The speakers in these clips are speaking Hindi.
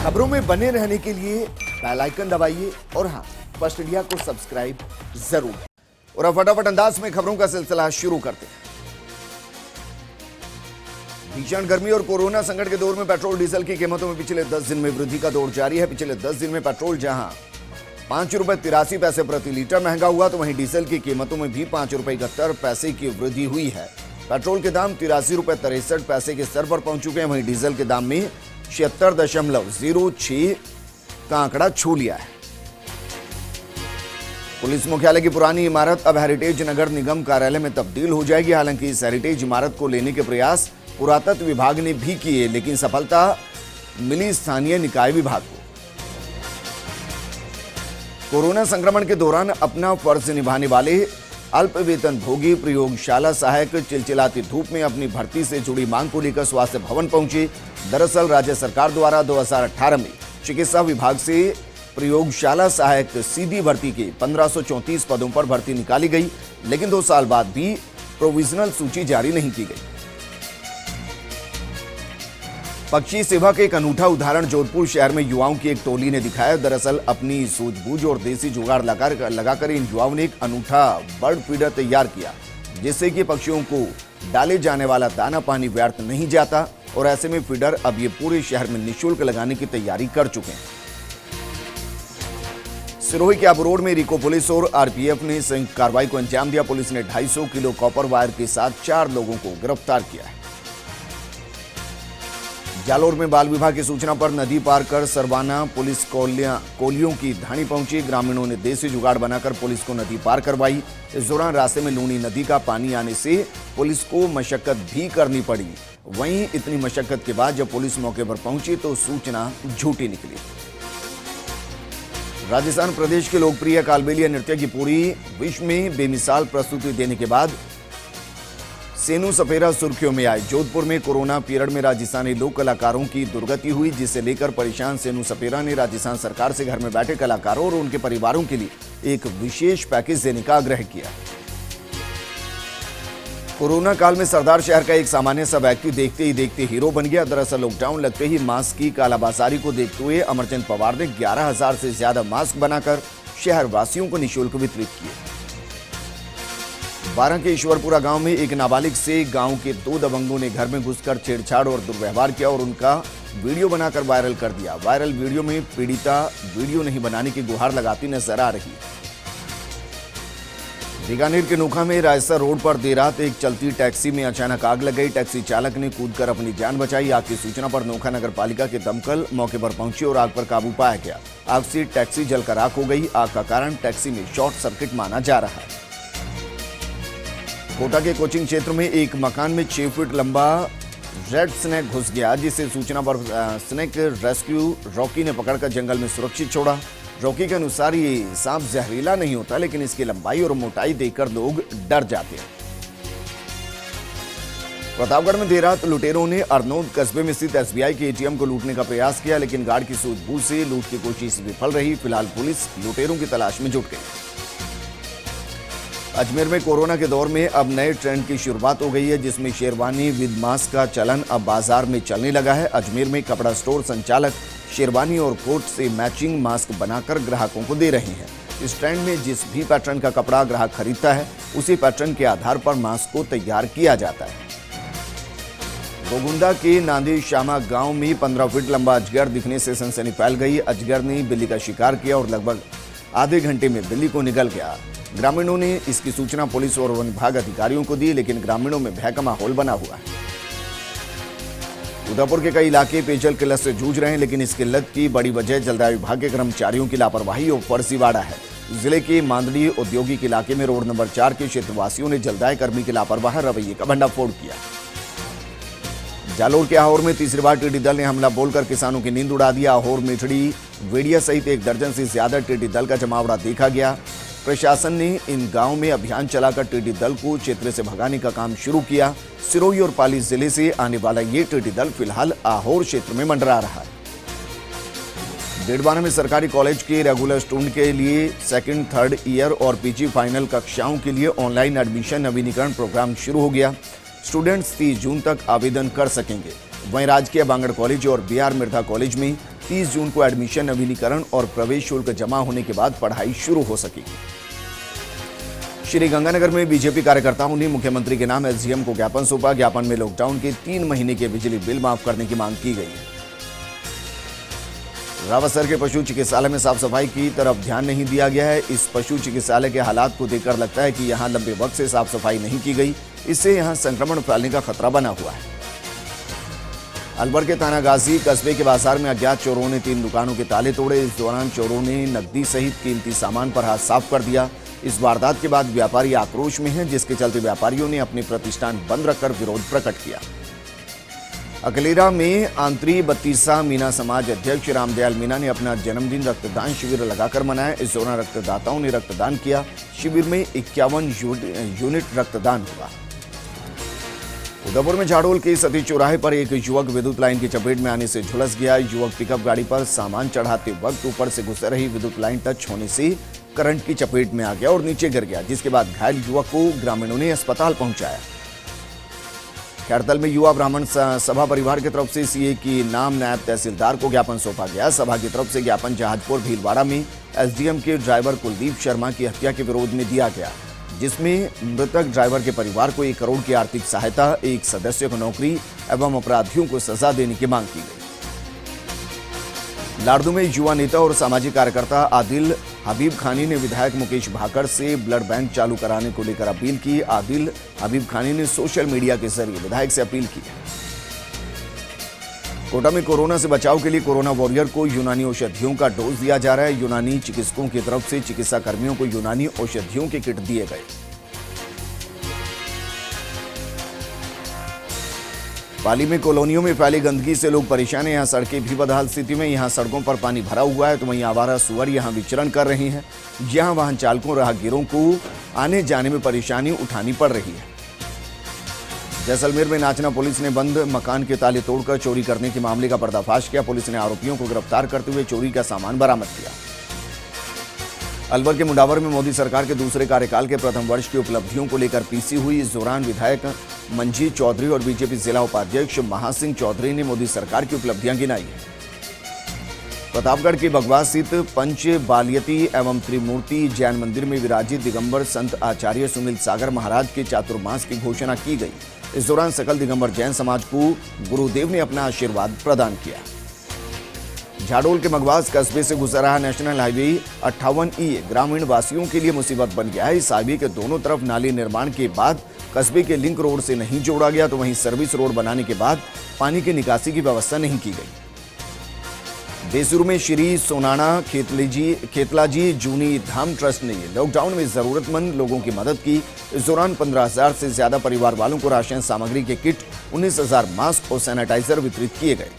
खबरों में बने रहने के लिए बेल आइकन दबाइए और हाँ, फर्स्ट इंडिया को सब्सक्राइब जरूर। और अब फटाफट अंदाज में खबरों का सिलसिला शुरू करते हैं। भीषण गर्मी और कोरोना संकट के दौर में पेट्रोल डीजल की कीमतों में पिछले 10 दिन में वृद्धि का दौर जारी है। पिछले 10 दिन में पेट्रोल जहां ₹5.83 प्रति लीटर महंगा हुआ, तो वहीं डीजल की कीमतों में भी ₹5.71 की वृद्धि हुई है। पेट्रोल के दाम ₹83.63 के स्तर पर पहुंच चुके हैं। वहीं डीजल के दाम में 76.06 का आंकड़ा छू लिया है। पुलिस मुख्यालय की पुरानी इमारत अब हेरिटेज नगर निगम कार्यालय में तब्दील हो जाएगी। हालांकि इस हेरिटेज इमारत को लेने के प्रयास पुरातत्व विभाग ने भी किए, लेकिन सफलता मिली स्थानीय निकाय विभाग को। कोरोना संक्रमण के दौरान अपना फर्ज निभाने वाले अल्प वेतन भोगी प्रयोगशाला सहायक चिलचिलाती धूप में अपनी भर्ती से जुड़ी मांग को लेकर स्वास्थ्य भवन पहुंचे। दरअसल राज्य सरकार द्वारा 2018 में चिकित्सा विभाग से प्रयोगशाला सहायक सीधी भर्ती के 1534 पदों पर भर्ती निकाली गई, लेकिन 2 साल बाद भी प्रोविजनल सूची जारी नहीं की गई। पक्षी सेवा का एक अनूठा उदाहरण जोधपुर शहर में युवाओं की एक टोली ने दिखाया। दरअसल अपनी सूझबूझ और देसी जुगाड़ लगाकर इन युवाओं ने एक अनूठा बर्ड फीडर तैयार किया, जिससे कि पक्षियों को डाले जाने वाला दाना पानी व्यर्थ नहीं जाता। और ऐसे में फीडर अब ये पूरे शहर में निःशुल्क लगाने की तैयारी कर चुके हैं। सिरोही के आबू रोड में रिको पुलिस और आरपीएफ ने संयुक्त कार्रवाई को अंजाम दिया। पुलिस ने 250 किलो कॉपर वायर के साथ 4 लोगों को गिरफ्तार किया है। जालोर में बाल विवाह की सूचना पर नदी पार कर सरवाना पुलिस कोलियों की धानी पहुंची। ग्रामीणों ने देसी जुगाड़ बनाकर पुलिस को नदी पार करवाई। इस दौरान रास्ते में लूनी नदी का पानी आने से पुलिस को मशक्कत भी करनी पड़ी। वहीं इतनी मशक्कत के बाद जब पुलिस मौके पर पहुंची तो सूचना झूठी निकली। राजस्थान प्रदेश के लोकप्रिय कालबेलिया नृत्य की पूरी विश्व में बेमिसाल प्रस्तुति देने के बाद सेनू सपेरा सुर्खियों में आए। जोधपुर में कोरोना पीरियड में राजस्थानी लोक कलाकारों की दुर्गति हुई, जिसे लेकर परेशान सेनू सपेरा ने राजस्थान सरकार से घर में बैठे कलाकारों और उनके परिवारों के लिए एक विशेष पैकेज देने का आग्रह किया। कोरोना काल में सरदार शहर का एक सामान्य सा व्यक्ति देखते ही देखते हीरो बन गया। दरअसल लॉकडाउन लगते ही मास्क की कालाबाजारी को देखते हुए अमरचंद पवार ने 11,000 से ज्यादा मास्क बनाकर शहर वासियों को निःशुल्क वितरित किए। 12 के ईश्वरपुरा गांव में एक नाबालिग से गांव के 2 दबंगों ने घर में घुसकर छेड़छाड़ और दुर्व्यवहार किया और उनका वीडियो बनाकर वायरल कर दिया। वायरल वीडियो में पीड़िता वीडियो नहीं बनाने की गुहार लगाती नजर आ रही। बीकानेर के नोखा में रायसर रोड पर देर रात एक चलती टैक्सी में अचानक आग लग गई। टैक्सी चालक ने कूदकर अपनी जान बचाई। आग की सूचना पर नोखा नगर पालिका के दमकल मौके पर पहुंची और आग पर काबू पाया गया। आग से टैक्सी जलकर राख हो गई। आग का कारण टैक्सी में शॉर्ट सर्किट माना जा रहा है। कोटा के कोचिंग क्षेत्र में एक मकान में 6 फीट लंबा रेड स्नेक घुस गया, जिसे सूचना पर स्नेक रेस्क्यू रॉकी ने पकड़कर जंगल में सुरक्षित छोड़ा। रॉकी के अनुसार ये सांप जहरीला नहीं होता, लेकिन इसकी लंबाई और मोटाई देखकर लोग डर जाते हैं। प्रतापगढ़ में देर रात लुटेरों ने अरनोद कस्बे में स्थित एसबीआई के एटीएम को लूटने का प्रयास किया, लेकिन गार्ड की सूझबूझ से लूट की कोशिश विफल रही। फिलहाल पुलिस लुटेरों की तलाश में जुट गई। अजमेर में कोरोना के दौर में अब नए ट्रेंड की शुरुआत हो गई है, जिसमें शेरवानी विद मास्क का चलन अब बाजार में चलने लगा है। अजमेर में कपड़ा स्टोर संचालक शेरवानी और कोट से मैचिंग मास्क बनाकर ग्राहकों को दे रहे हैं। इस ट्रेंड में जिस भी पैटर्न का कपड़ा ग्राहक खरीदता है, उसी पैटर्न के आधार पर मास्क को तैयार किया जाता है। गोगुंदा के नांदी शामा गांव में 15 फीट लंबा अजगर दिखने से सनसनी फैल गई। अजगर ने बिल्ली का शिकार किया और लगभग आधे घंटे में बिल्ली को निगल गया। ग्रामीणों ने इसकी सूचना पुलिस और वन विभाग अधिकारियों को दी, लेकिन ग्रामीणों में भय का माहौल बना हुआ है। उदयपुर के कई इलाके पेयजल किल्लत से जूझ रहे हैं, लेकिन इस किल्लत की बड़ी वजह जलदाय विभाग के कर्मचारियों की लापरवाही और फर्जीवाड़ा है। जिले के मांदड़ी औद्योगिक इलाके में रोड नंबर 4 के क्षेत्रवासियों ने जलदाय कर्मी के लापरवाह रवैये का भंडाफोड़ किया। जालोर के आहोर में तीसरी बार टिड्डी दल ने हमला बोलकर किसानों की नींद उड़ा दिया। आहोर मेठड़ी वेड़िया सहित 1 दर्जन से ज्यादा टिड्डी दल का जमावड़ा देखा गया। प्रशासन ने इन गांवों में अभियान चलाकर टिड्डी दल को क्षेत्र से भगाने का काम शुरू किया। सिरोही और पाली जिले से आने वाला ये टिड्डी दल फिलहाल आहोर क्षेत्र में मंडरा रहा है। डेढ़वाना में सरकारी कॉलेज के रेगुलर स्टूडेंट के लिए 2nd, 3rd ईयर और पीजी फाइनल कक्षाओं के लिए ऑनलाइन एडमिशन नवीनीकरण प्रोग्राम शुरू हो गया। स्टूडेंट्स 30 जून तक आवेदन कर सकेंगे। वहीं राजकीय बांगड़ कॉलेज और बीआर मिर्धा कॉलेज में 30 जून को एडमिशन, नवीनीकरण और प्रवेश शुल्क जमा होने के बाद पढ़ाई शुरू हो सकेगी। श्रीगंगानगर में बीजेपी कार्यकर्ताओं ने मुख्यमंत्री के नाम एसडीएम को ज्ञापन सौंपा। ज्ञापन में लॉकडाउन के 3 महीने के बिजली बिल माफ करने की मांग की गई। रावतसर के पशु चिकित्सालय में साफ सफाई की तरफ ध्यान नहीं दिया गया है। इस पशु चिकित्सालय के हालात को देखकर लगता है कि यहां लंबे वक्त से साफ सफाई नहीं की गई। इससे यहां संक्रमण फैलने का खतरा बना हुआ है। अलवर के थानागाजी कस्बे के बाजार में अज्ञात चोरों ने 3 दुकानों के ताले तोड़े। इस दौरान चोरों ने नकदी सहित कीमती सामान पर हाथ साफ कर दिया। इस वारदात के बाद व्यापारी आक्रोश में हैं, जिसके चलते व्यापारियों ने अपने प्रतिष्ठान बंद रखकर विरोध प्रकट किया। अकलेरा में आंतरी बत्तीसा मीना समाज अध्यक्ष रामदयाल मीना ने अपना जन्मदिन रक्तदान शिविर लगाकर मनाया। इस दौरान रक्तदाताओं ने रक्तदान किया। शिविर में 51 यूनिट रक्तदान हुआ। उदयपुर में झाड़ोल के सतीश चौराहे पर एक युवक विद्युत लाइन की चपेट में आने से झुलस गया। युवक पिकअप गाड़ी पर सामान चढ़ाते वक्त ऊपर से गुजर रही विद्युत लाइन टच होने से करंट की चपेट में आ गया और नीचे गिर गया, जिसके बाद घायल युवक को ग्रामीणों ने अस्पताल पहुंचाया। खैरतल में युवा ब्राह्मण सभा परिवार की तरफ से सीए की नाम नायब तहसीलदार को ज्ञापन सौंपा गया। सभा की तरफ से ज्ञापन जहाजपुर भीलवाड़ा में एसडीएम के ड्राइवर कुलदीप शर्मा की हत्या के विरोध में दिया गया, जिसमें मृतक ड्राइवर के परिवार को 1 करोड़ की आर्थिक सहायता, 1 सदस्य को नौकरी एवं अपराधियों को सजा देने की मांग की गई। लाड़दू में युवा नेता और सामाजिक कार्यकर्ता आदिल हबीब खानी ने विधायक मुकेश भाकर से ब्लड बैंक चालू कराने को लेकर अपील की। आदिल हबीब खानी ने सोशल मीडिया के जरिए विधायक से अपील की। कोटा में कोरोना से बचाव के लिए कोरोना वॉरियर को यूनानी औषधियों का डोज दिया जा रहा है। यूनानी चिकित्सकों की तरफ से चिकित्सा कर्मियों को यूनानी औषधियों के किट दिए गए। पाली में कॉलोनियों में फैली गंदगी से लोग परेशान हैं। यहाँ सड़कें भी बदहाल स्थिति में। यहाँ सड़कों पर पानी भरा हुआ है, तो वहीं आवारा सुअर यहाँ विचरण कर रही हैं। यहाँ वाहन चालकों, राहगीरों को आने जाने में परेशानी उठानी पड़ रही है। जैसलमेर में नाचना पुलिस ने बंद मकान के ताले तोड़कर चोरी करने के मामले का पर्दाफाश किया। पुलिस ने आरोपियों को गिरफ्तार करते हुए चोरी का सामान बरामद किया। अलवर के मुंडावर में मोदी सरकार के दूसरे कार्यकाल के प्रथम वर्ष की उपलब्धियों को लेकर पीसी हुई। इस दौरान विधायक मंजीत चौधरी और बीजेपी जिला उपाध्यक्ष महासिंह चौधरी ने मोदी सरकार की उपलब्धियां गिनाई। प्रतापगढ़ के बगवा स्थित पंच बालियती एवं त्रिमूर्ति जैन मंदिर में विराजित दिगंबर संत आचार्य सुनील सागर महाराज के चातुर्मास की घोषणा की गई। इस दौरान सकल दिगंबर जैन समाज को गुरुदेव ने अपना आशीर्वाद प्रदान किया। झाड़ोल के मगवास कस्बे से गुजर रहा नेशनल हाईवे 58E ग्रामीण वासियों के लिए मुसीबत बन गया है। इस हाईवे के दोनों तरफ नाली निर्माण के बाद कस्बे के लिंक रोड से नहीं जोड़ा गया, तो वहीं सर्विस रोड बनाने के बाद पानी की निकासी की व्यवस्था नहीं की गई। बेसूर में श्री सोनाना खेतलाजी जूनी धाम ट्रस्ट ने लॉकडाउन में जरूरतमंद लोगों की मदद की। इस दौरान 15,000 से ज्यादा परिवार वालों को राशन सामग्री के किट, 19,000 मास्क और सैनिटाइजर वितरित किए गए।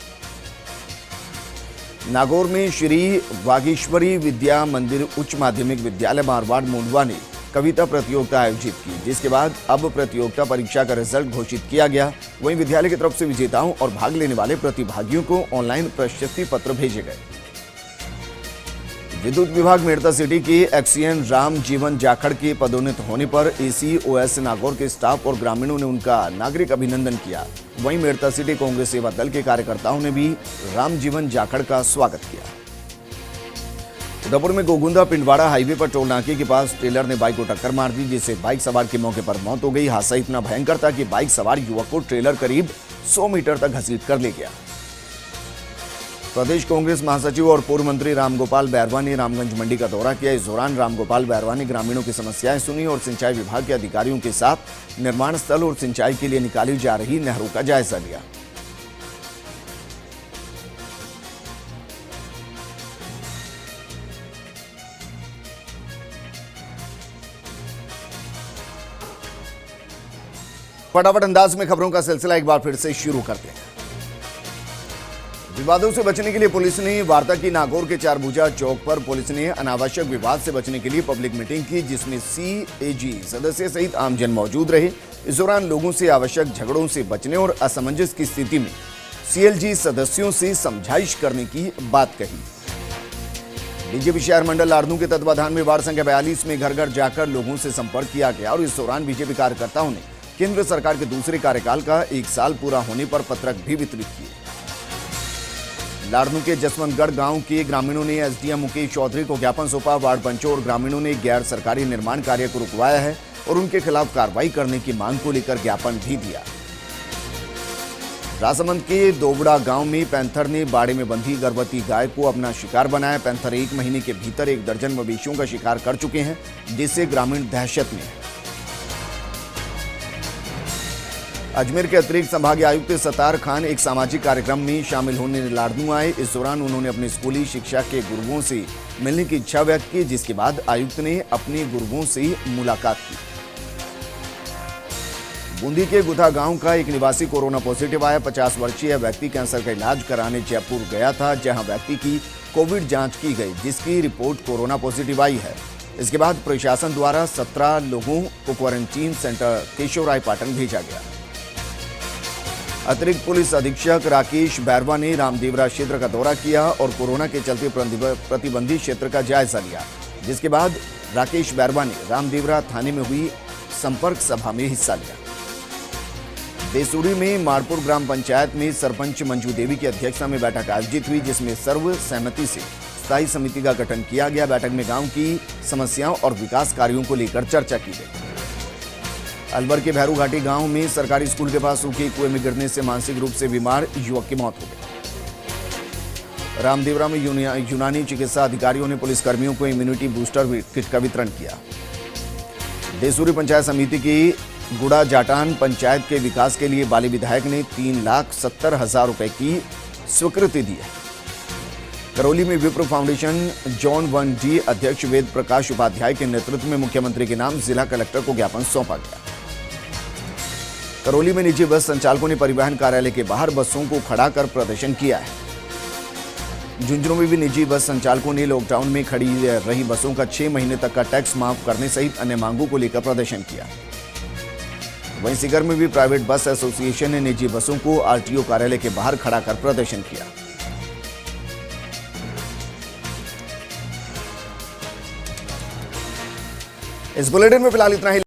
नागौर में श्री वागीश्वरी विद्या मंदिर उच्च माध्यमिक विद्यालय मारवाड़ मुंडवा ने कविता प्रतियोगिता आयोजित की, जिसके बाद अब प्रतियोगिता परीक्षा का रिजल्ट घोषित किया गया। वहीं विद्यालय की तरफ से विजेताओं और भाग लेने वाले प्रतिभागियों को ऑनलाइन प्रशस्ति पत्र भेजे गए। विद्युत विभाग मेड़ता सिटी के एक्सीएन राम जीवन जाखड़ के पदोन्नत होने पर एसीओएस नागौर के स्टाफ और ग्रामीणों ने उनका नागरिक अभिनंदन किया। वहीं मेड़ता सिटी कांग्रेस सेवा दल के कार्यकर्ताओं ने भी राम जीवन जाखड़ का स्वागत किया। उदयपुर में गोगुंदा पिंडवाड़ा हाईवे पर टोल नाके के पास ट्रेलर ने बाइक को टक्कर मार दी, जिससे बाइक सवार की मौके पर मौत हो गई। हादसा इतना भयंकर था कि बाइक सवार युवक को ट्रेलर करीब 100 मीटर तक घसीट कर ले गया। प्रदेश कांग्रेस महासचिव और पूर्व मंत्री रामगोपाल बैरवा ने रामगंज मंडी का दौरा किया। इस दौरान रामगोपाल बैरवा ने ग्रामीणों की समस्याएं सुनी और सिंचाई विभाग के अधिकारियों के साथ निर्माण स्थल और सिंचाई के लिए निकाली जा रही नहरों का जायजा लिया। फटाफट अंदाज में खबरों का सिलसिला एक बार फिर से शुरू करते हैं। विवादों से बचने के लिए पुलिस ने वार्ता की। नागौर के चारभुजा चौक पर पुलिस ने अनावश्यक विवाद से बचने के लिए पब्लिक मीटिंग की, जिसमें सीएजी सदस्य सहित आमजन मौजूद रहे। इस दौरान लोगों से आवश्यक झगड़ों से बचने और असमंजस की स्थिति में सीएलजी सदस्यों से समझाइश करने की बात कही। बीजेपी शहर मंडल लाड़नू के तत्वाधान में वार्ड संख्या 42 में घर घर जाकर लोगों से संपर्क किया गया और इस दौरान बीजेपी कार्यकर्ताओं ने केंद्र सरकार के दूसरे कार्यकाल का 1 साल पूरा होने पर पत्रक भी वितरित किए। लाड़नू के जसवंतगढ़ गांव के ग्रामीणों ने एसडीएम मुकेश चौधरी को ज्ञापन सौंपा। वार्ड पंचों और ग्रामीणों ने गैर सरकारी निर्माण कार्य को रुकवाया है और उनके खिलाफ कार्रवाई करने की मांग को लेकर ज्ञापन भी दिया। राजसमंद के दोबड़ा गांव में पैंथर ने बाड़े में बंधी गर्भवती गाय को अपना शिकार बनाया। पैंथर 1 महीने के भीतर 1 दर्जन मवेशियों का शिकार कर चुके हैं, जिससे ग्रामीण दहशत में है। अजमेर के अतिरिक्त संभागीय आयुक्त सत्तार खान एक सामाजिक कार्यक्रम में शामिल होने लाड़नू आए। इस दौरान उन्होंने अपनी स्कूली शिक्षा के गुरुओं से मिलने की इच्छा व्यक्त की, जिसके बाद आयुक्त ने अपने गुरुओं से मुलाकात की। बूंदी के गुथा गांव का एक निवासी कोरोना पॉजिटिव आया। 50 वर्षीय व्यक्ति कैंसर का इलाज कराने जयपुर गया था, जहां व्यक्ति की कोविड जांच की गई, जिसकी रिपोर्ट कोरोना पॉजिटिव आई है। इसके बाद प्रशासन द्वारा 17 लोगों को क्वारंटीन सेंटर केशवराय पाटन भेजा गया। अतिरिक्त पुलिस अधीक्षक राकेश बैरवा ने रामदेवरा क्षेत्र का दौरा किया और कोरोना के चलते प्रतिबंधित क्षेत्र का जायजा लिया, जिसके बाद राकेश बैरवा ने रामदेवरा थाने में हुई संपर्क सभा में हिस्सा लिया। देसूरी में मारपुर ग्राम पंचायत में सरपंच मंजू देवी की अध्यक्षता में बैठक आयोजित हुई, जिसमें सर्वसहमति से स्थायी समिति का गठन किया गया। बैठक में गांव की समस्याओं और विकास कार्यों को लेकर चर्चा की गई। अलवर के भैरू घाटी गांव में सरकारी स्कूल के पास सूखे कुएं में गिरने से मानसिक रूप से बीमार युवक की मौत हो गई। रामदेवरा में यूनानी चिकित्सा अधिकारियों ने पुलिसकर्मियों को इम्यूनिटी बूस्टर किट का वितरण किया। देसूरी पंचायत समिति की गुड़ा जाटान पंचायत के विकास के लिए बाली विधायक ने 3,70,000 रुपए की स्वीकृति दी है। करौली में विप्रो फाउंडेशन जॉन 1D अध्यक्ष वेद प्रकाश उपाध्याय के नेतृत्व में मुख्यमंत्री के नाम जिला कलेक्टर को ज्ञापन सौंपा गया। करौली में निजी बस संचालकों ने परिवहन कार्यालय के बाहर बसों को खड़ा कर प्रदर्शन किया है। झुंझुनू में भी निजी बस संचालकों ने लॉकडाउन में खड़ी रही बसों का 6 महीने तक का टैक्स माफ करने सहित अन्य मांगों को लेकर प्रदर्शन किया। वहीं सीकर में भी प्राइवेट बस एसोसिएशन ने निजी बसों को आरटीओ कार्यालय के बाहर खड़ा कर प्रदर्शन किया। इस बुलेटिन में फिलहाल इतना ही।